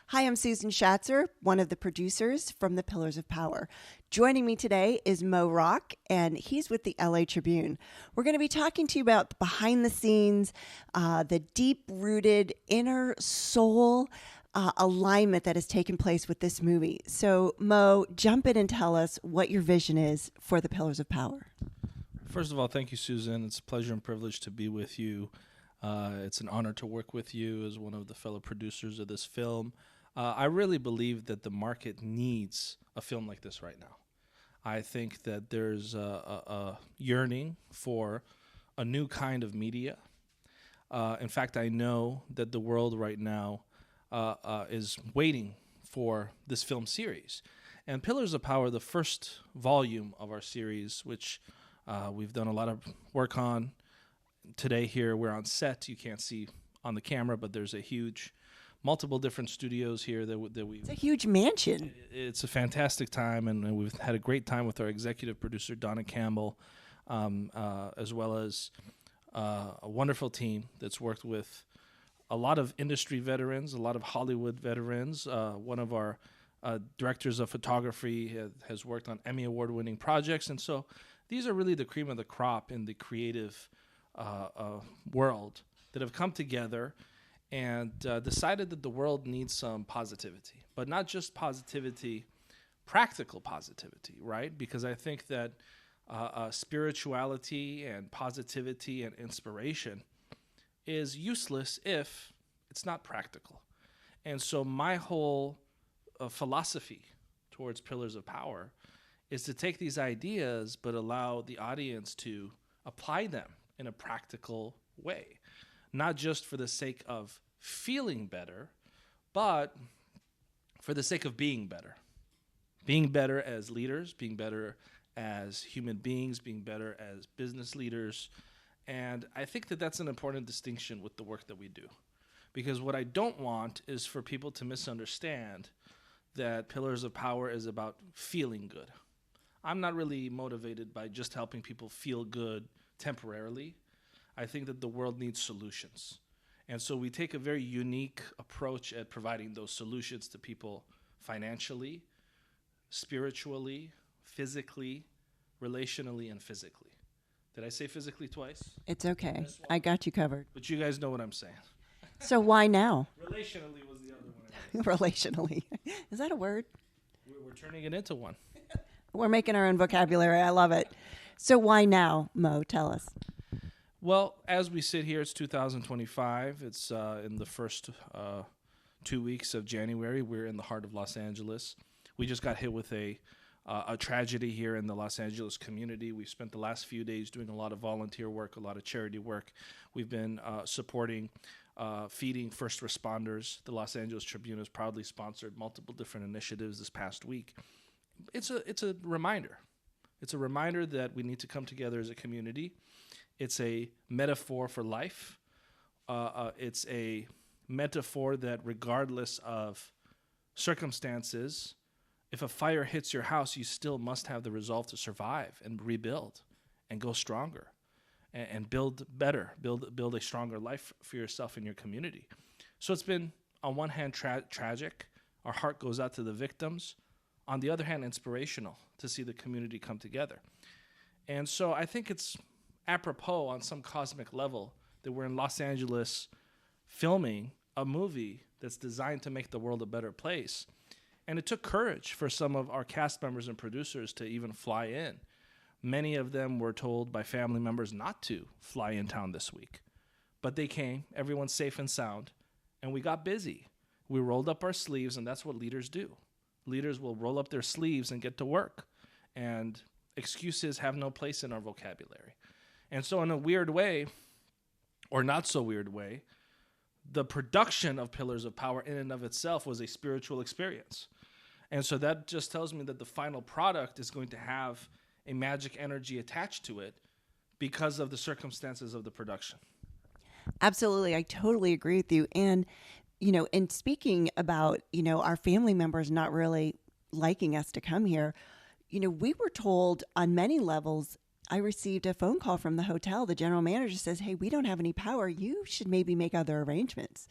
Hi, I'm Susan Schatzer, one of the producers from the Pillars of Power. Joining me today is Moe Rock, and he's with the LA Tribune. We're going to be talking to you about behind the scenes, the deep-rooted inner soul alignment that has taken place with this movie. So, Moe, jump in and tell us what your vision is for the Pillars of Power. First of all, thank you, Susan. It's a pleasure and privilege to be with you. It's an honor to work with you as one of the fellow producers of this film. I really believe that the market needs a film like this right now. I think that there's a yearning for a new kind of media. In fact, I know that the world right now is waiting for this film series. And Pillars of Power, the first volume of our series, which we've done a lot of work on. Today here, we're on set. You can't see on the camera, but there's multiple different studios here that we. It's a huge mansion. It's a fantastic time, and we've had a great time with our executive producer, Donna Campbell, as well as a wonderful team that's worked with a lot of industry veterans, a lot of Hollywood veterans. One of our directors of photography has worked on Emmy Award-winning projects, and so these are really the cream of the crop in the creative world that have come together and decided that the world needs some positivity, but not just positivity, practical positivity, right? Because I think that spirituality and positivity and inspiration is useless if it's not practical. And so my whole philosophy towards Pillars of Power is to take these ideas but allow the audience to apply them in a practical way, not just for the sake of feeling better, but for the sake of being better. Being better as leaders, being better as human beings, being better as business leaders. And I think that that's an important distinction with the work that we do. Because what I don't want is for people to misunderstand that Pillars of Power is about feeling good. I'm not really motivated by just helping people feel good temporarily. I think that the world needs solutions. And so we take a very unique approach at providing those solutions to people financially, spiritually, physically, relationally, and physically. Did I say physically twice? It's okay. I got you covered. But you guys know what I'm saying. So why now? Relationally was the other one. Relationally. Is that a word? We're turning it into one. We're making our own vocabulary. I love it. So why now, Moe? Tell us. Well, as we sit here, it's 2025. It's in the first 2 weeks of January. We're in the heart of Los Angeles. We just got hit with a tragedy here in the Los Angeles community. We've spent the last few days doing a lot of volunteer work, a lot of charity work. We've been supporting feeding first responders. The Los Angeles Tribune has proudly sponsored multiple different initiatives this past week. It's a reminder. It's a reminder that we need to come together as a community. It's a metaphor for life. It's a metaphor that regardless of circumstances, if a fire hits your house, you still must have the resolve to survive and rebuild and go stronger and build better, build a stronger life for yourself and your community. So it's been, on one hand, tragic. Our heart goes out to the victims. On the other hand, inspirational to see the community come together. And so I think it's apropos on some cosmic level that we're in Los Angeles filming a movie that's designed to make the world a better place. And it took courage for some of our cast members and producers to even fly in. Many of them were told by family members not to fly in town this week. But they came, everyone's safe and sound, and we got busy. We rolled up our sleeves, and that's what leaders do. Leaders will roll up their sleeves and get to work. And excuses have no place in our vocabulary. And so in a weird way, or not so weird way, the production of Pillars of Power in and of itself was a spiritual experience. And so that just tells me that the final product is going to have a magic energy attached to it because of the circumstances of the production. Absolutely. I totally agree with you. And, in speaking about, our family members not really liking us to come here, we were told on many levels. I received a phone call from the hotel. The general manager says, hey, we don't have any power. You should maybe make other arrangements.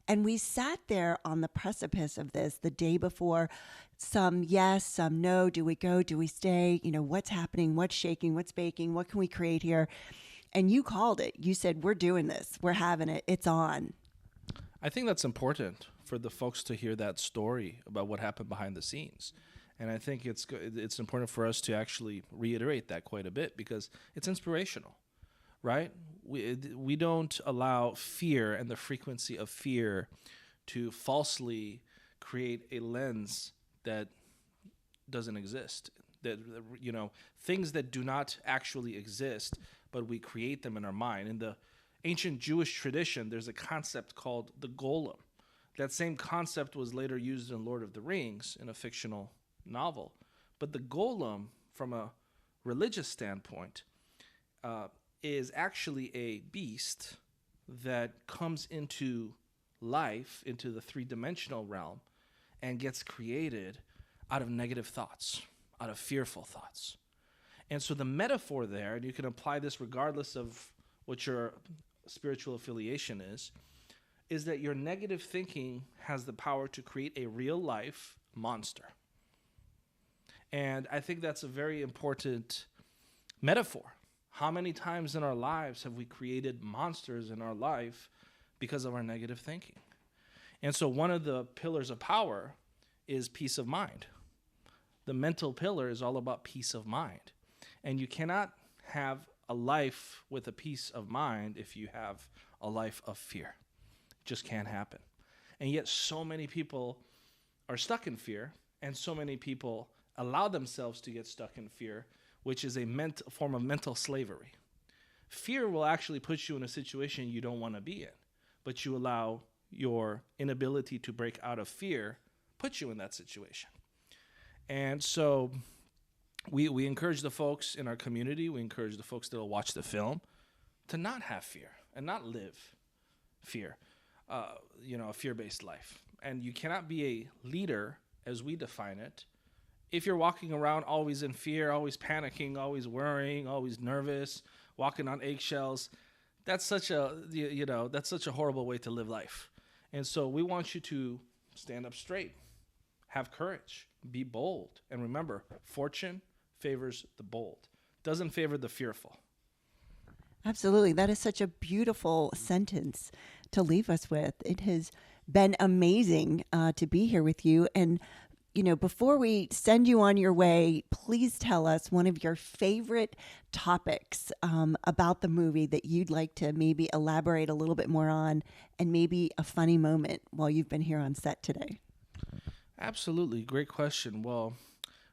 And we sat there on the precipice of this the day before. Some yes, some no. Do we go? Do we stay? What's happening? What's shaking? What's baking? What can we create here? And you called it. You said, we're doing this. We're having it. It's on. I think that's important for the folks to hear that story about what happened behind the scenes. And I think it's important for us to actually reiterate that quite a bit because it's inspirational, right? We don't allow fear and the frequency of fear to falsely create a lens that doesn't exist. That things that do not actually exist, but we create them in our mind. In the ancient Jewish tradition, there's a concept called the golem. That same concept was later used in Lord of the Rings in a fictional novel. But the golem, from a religious standpoint, is actually a beast that comes into life, into the three-dimensional realm, and gets created out of negative thoughts, out of fearful thoughts. And so the metaphor there, and you can apply this regardless of what your spiritual affiliation is that your negative thinking has the power to create a real-life monster. And I think that's a very important metaphor. How many times in our lives have we created monsters in our life because of our negative thinking? And so one of the pillars of power is peace of mind. The mental pillar is all about peace of mind. And you cannot have a life with a peace of mind if you have a life of fear. It just can't happen. And yet so many people are stuck in fear, and so many people allow themselves to get stuck in fear, which is a form of mental slavery. Fear will actually put you in a situation you don't want to be in, but you allow your inability to break out of fear put you in that situation. And so we encourage the folks in our community, we encourage the folks that will watch the film to not have fear and not live fear, a fear-based life. And you cannot be a leader, as we define it, if you're walking around always in fear, always panicking, always worrying, always nervous, walking on eggshells. That's such a horrible way to live life. And so we want you to stand up straight, have courage, be bold. And remember, fortune favors the bold, doesn't favor the fearful. Absolutely. That is such a beautiful sentence to leave us with. It has been amazing to be here with you. And before we send you on your way, please tell us one of your favorite topics about the movie that you'd like to maybe elaborate a little bit more on, and maybe a funny moment while you've been here on set today. Absolutely. Great question. Well,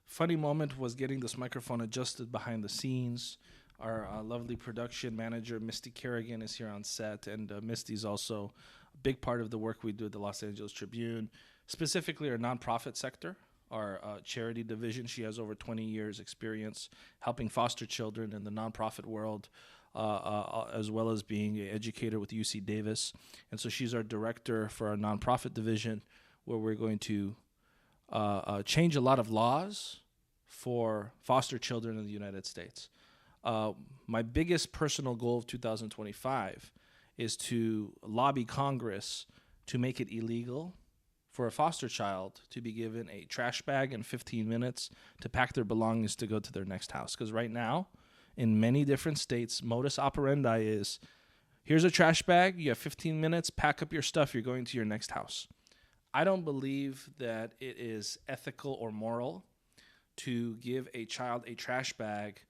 funny moment was getting this microphone adjusted behind the scenes. Our lovely production manager, Misty Kerrigan, is here on set, and Misty's also a big part of the work we do at the Los Angeles Tribune. Specifically our nonprofit sector, our charity division. She has over 20 years experience helping foster children in the nonprofit world, as well as being an educator with UC Davis. And so she's our director for our nonprofit division, where we're going to change a lot of laws for foster children in the United States. My biggest personal goal of 2025 is to lobby Congress to make it illegal for a foster child to be given a trash bag in 15 minutes to pack their belongings to go to their next house. Because right now, in many different states, modus operandi is, here's a trash bag, you have 15 minutes, pack up your stuff, you're going to your next house. I don't believe that it is ethical or moral to give a child a trash bag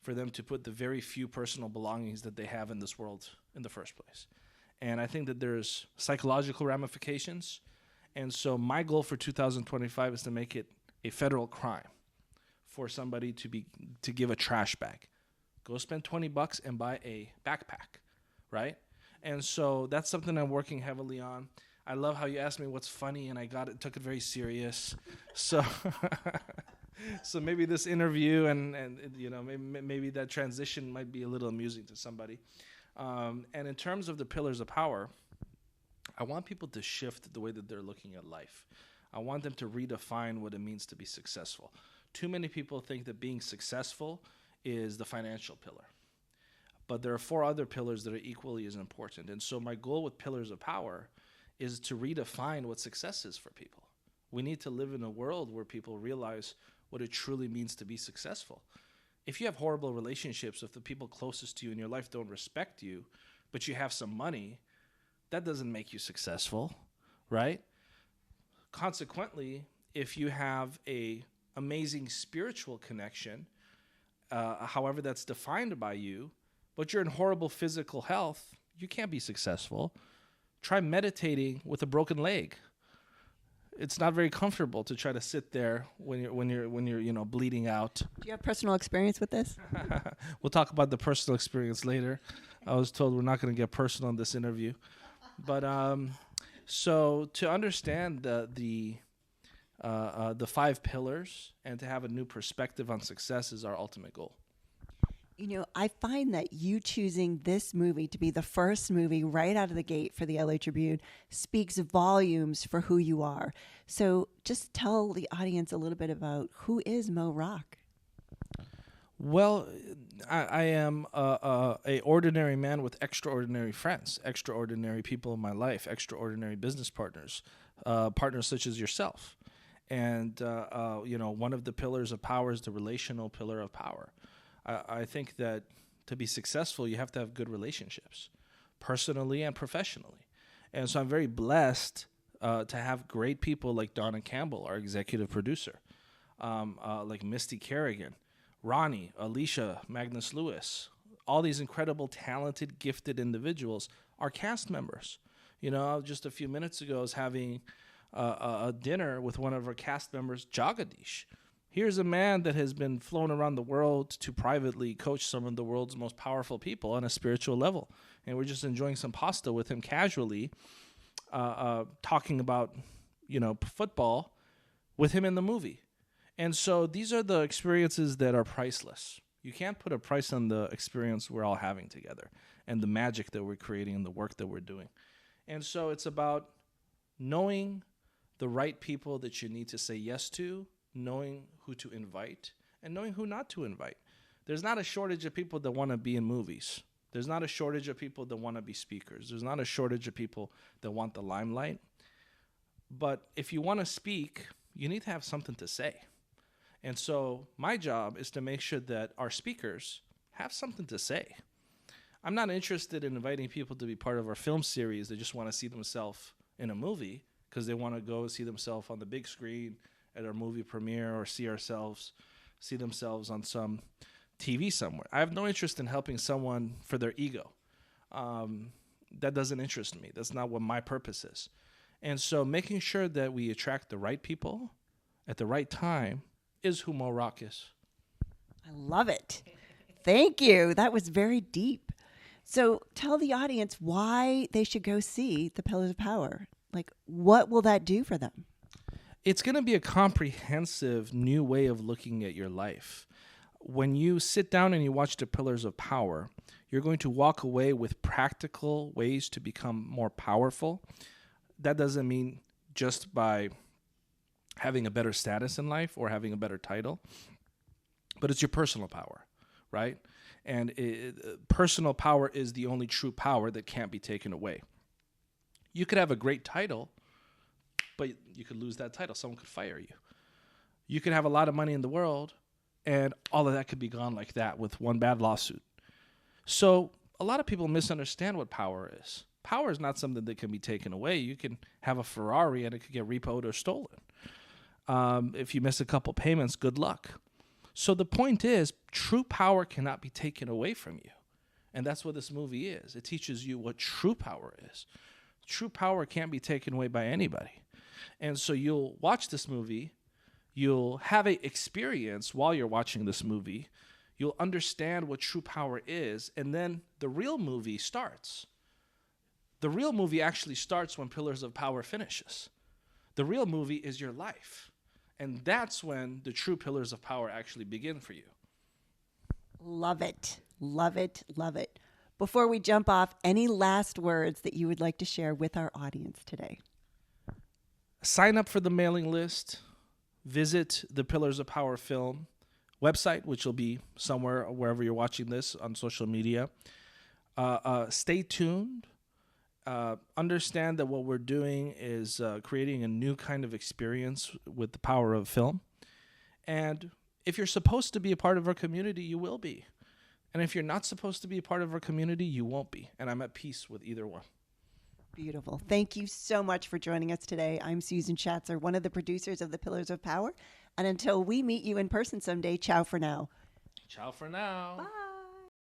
for them to put the very few personal belongings that they have in this world in the first place. And I think that there's psychological ramifications. And so my goal for 2025 is to make it a federal crime for somebody to give a trash bag. Go spend $20 and buy a backpack, right? And so that's something I'm working heavily on. I love how you asked me what's funny, and I took it very serious. So so maybe this interview and maybe that transition might be a little amusing to somebody. And in terms of the pillars of power, I want people to shift the way that they're looking at life. I want them to redefine what it means to be successful. Too many people think that being successful is the financial pillar. But there are 4 other pillars that are equally as important. And so my goal with pillars of power is to redefine what success is for people. We need to live in a world where people realize what it truly means to be successful. If you have horrible relationships, if the people closest to you in your life don't respect you, but you have some money, that doesn't make you successful, right? Consequently, if you have a amazing spiritual connection, however that's defined by you, but you're in horrible physical health, you can't be successful. Try meditating with a broken leg. It's not very comfortable to try to sit there when you're bleeding out. Do you have personal experience with this? We'll talk about the personal experience later. I was told we're not going to get personal in this interview, but so to understand the 5 pillars and to have a new perspective on success is our ultimate goal. You know, I find that you choosing this movie to be the first movie right out of the gate for the LA Tribune speaks volumes for who you are. So just tell the audience a little bit about who is Moe Rock. Well, I am a ordinary man with extraordinary friends, extraordinary people in my life, extraordinary business partners, partners such as yourself. And, one of the pillars of power is the relational pillar of power. I think that to be successful, you have to have good relationships, personally and professionally. And so I'm very blessed to have great people like Donna Campbell, our executive producer, like Misty Kerrigan, Ronnie, Alicia, Magnus Lewis. All these incredible, talented, gifted individuals are cast members. You know, just a few minutes ago, I was having a dinner with one of our cast members, Jagadish. Here's a man that has been flown around the world to privately coach some of the world's most powerful people on a spiritual level. And we're just enjoying some pasta with him casually, talking about, football with him in the movie. And so these are the experiences that are priceless. You can't put a price on the experience we're all having together and the magic that we're creating and the work that we're doing. And so it's about knowing the right people that you need to say yes to, knowing who to invite, and knowing who not to invite. There's not a shortage of people that want to be in movies. There's not a shortage of people that want to be speakers. There's not a shortage of people that want the limelight. But if you want to speak, you need to have something to say. And so my job is to make sure that our speakers have something to say. I'm not interested in inviting people to be part of our film series that just want to see themselves in a movie because they want to go see themselves on the big screen at our movie premiere or see themselves on some TV somewhere. I have no interest in helping someone for their ego. That doesn't interest me. That's not what my purpose is. And so making sure that we attract the right people at the right time is who Moe Rock is. I love it. Thank you. That was very deep. So tell the audience why they should go see The Pillars of Power. Like, what will that do for them? It's going to be a comprehensive new way of looking at your life. When you sit down and you watch The Pillars of Power, you're going to walk away with practical ways to become more powerful. That doesn't mean just by having a better status in life or having a better title, but it's your personal power, right? And personal power is the only true power that can't be taken away. You could have a great title, but you could lose that title. Someone could fire you. You could have a lot of money in the world, and all of that could be gone like that with one bad lawsuit. So a lot of people misunderstand what power is. Power is not something that can be taken away. You can have a Ferrari, and it could get repoed or stolen. If you miss a couple payments, good luck. So the point is, true power cannot be taken away from you. And that's what this movie is. It teaches you what true power is. True power can't be taken away by anybody. And so you'll watch this movie, you'll have an experience while you're watching this movie, you'll understand what true power is, and then the real movie starts. The real movie actually starts when Pillars of Power finishes. The real movie is your life. And that's when the true Pillars of Power actually begin for you. Love it. Love it. Love it. Before we jump off, any last words that you would like to share with our audience today? Sign up for the mailing list. Visit the Pillars of Power film website, which will be somewhere wherever you're watching this on social media. Stay tuned. understand that what we're doing is creating a new kind of experience with the power of film. And if you're supposed to be a part of our community, you will be. And if you're not supposed to be a part of our community, you won't be. And I'm at peace with either one. Beautiful. Thank you so much for joining us today. I'm Susan Schatzer, one of the producers of the Pillars of Power. And until we meet you in person someday, ciao for now. Ciao for now. Bye.